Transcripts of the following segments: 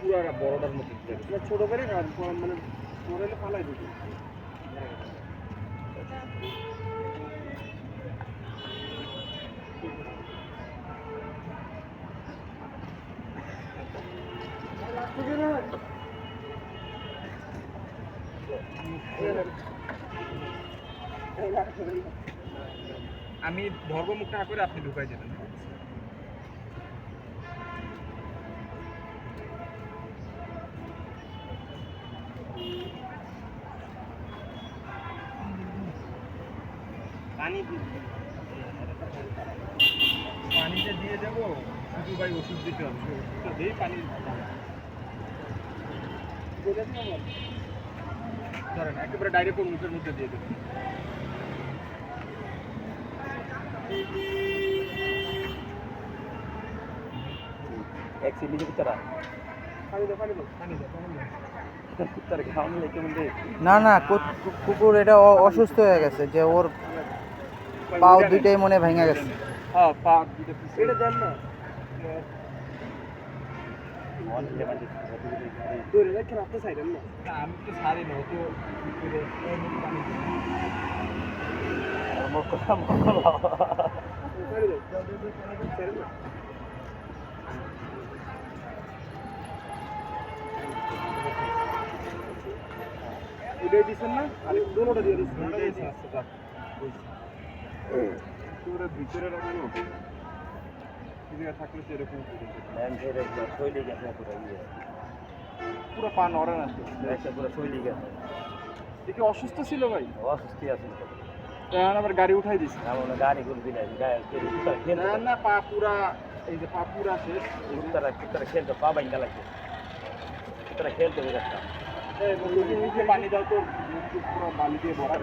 পুরা বড়টার মতো ছোট করে মানে পরে ফালাই দিতে আমি ধর্মমুখ না করে আপনি ঢুকাই দেবেন। পানিতে দিয়ে যাবো শুধু ভাই ওষুধ দিতে হবে, ওষুধটা দিয়ে পানি ধরেন একেবারে ডাইরেক্ট মুখের মধ্যে দিয়ে দেবেন। না না, কুকুর এটা অসুস্থ হয়ে গেছে, যে ওর পাও দুইটাই মনে ভেঙে গেছে। হ্যাঁ, পা দুটো এটা দেন না, ধরে রাখেন আপনি সাইডেন না। আমি তো সারি না, তো এটাই দিচ্ছেন না, আর দোনোটা দিয়ে দিচ্ছেন। ভিতরে রাখবো থাকলে তো এরকম পুরো পা নড়ে না, পুরো শৈলী গেছে। দেখি অসুস্থ ছিল ভাই, অসুস্থ আছে, এখন আবার গাড়ি উঠাই দিচ্ছে। গাড়ি গুলবি না না, পা পুরা, এই যে পা পুরা শেষ। খেলতে পা বাইঙ্গা লাগছে, খেলতে বেরোচ্ছা পানি দাও তো, পুরো বালি দিয়ে ভরা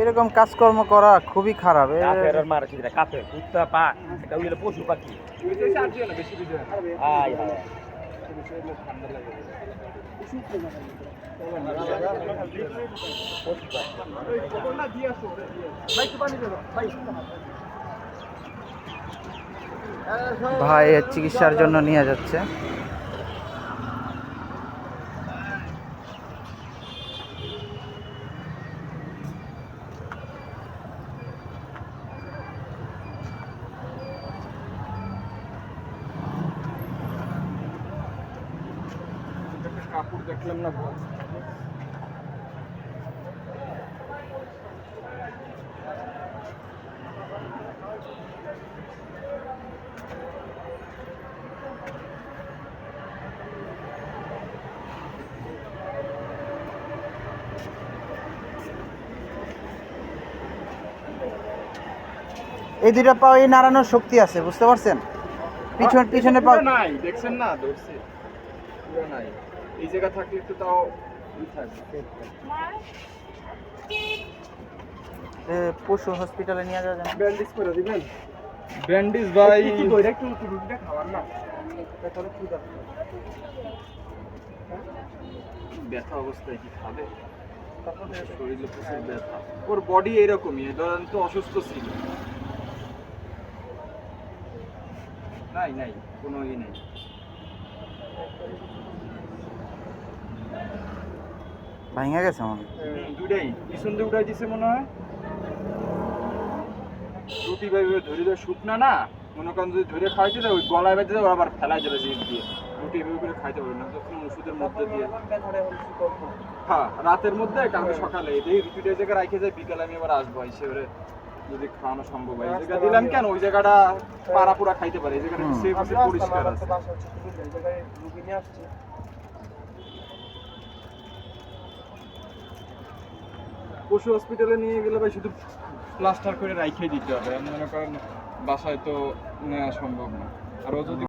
এরকম কাজকর্ম করা খুবই খারাপ। পশু পাখি বেশি ঠান্ডা লাগে। ভাই চিকিৎসার জন্য নিয়ে যাচ্ছে। কাপড় দেখলাম না, এই দুইটা পাও এই নাড়ানোর শক্তি আছে, বুঝতে পারছেন? পিছনে পাও নাই, দেখছেন না, ধরছে পুরো নাই। এই জায়গা থাকলে একটু তাও পশু হসপিটালে নিয়ে যাওয়া যায়। ব্যান্ডেজ করে দিবেন। ব্যান্ডেজ ভাই একটু রুটিটা খাওয়ার না, ব্যথা অবস্থায় কি খাবে? শরীরে প্রচুর ব্যথা, ওর বডি এরকমই, ধরেন তো অসুস্থ ছিল। নাই নাই, কোনো ই নেই। ভাঙা গেছে মনে দুটাই পিছন দিয়ে উঠাই দিছে মনে হয়। রুটি ভাইবে ধরে দেয় শুকনা না, মনে করেন যদি ধরে খাইতে দেয় ওই গলায় বেঁধে দেয়, আবার ফেলাই দেবে জিনিস দিয়ে। রুটি এভাবে করে খাইতে পারবে না, তখন ওষুধের মধ্যে দিয়ে। হ্যাঁ, রাতের মধ্যে, কালকে সকালে এই রুটিটা জায়গায় রাখে যায়, বিকালে আমি আবার আসবো, হিসেবে যদি খাওয়ানো সম্ভব হয়। এই জায়গা দিলাম কেন, ওই জায়গাটা পাড়া পুরা খাইতে পারে, এই জায়গাটা সেফ আছে, পরিষ্কার আছে। পশু হসপিটালে নিয়ে গেলে ভাই শুধু প্লাস্টার করে রাইখে দিতে হবে, মনে করেন বাসায় তো নেওয়া সম্ভব না। আর ও যদি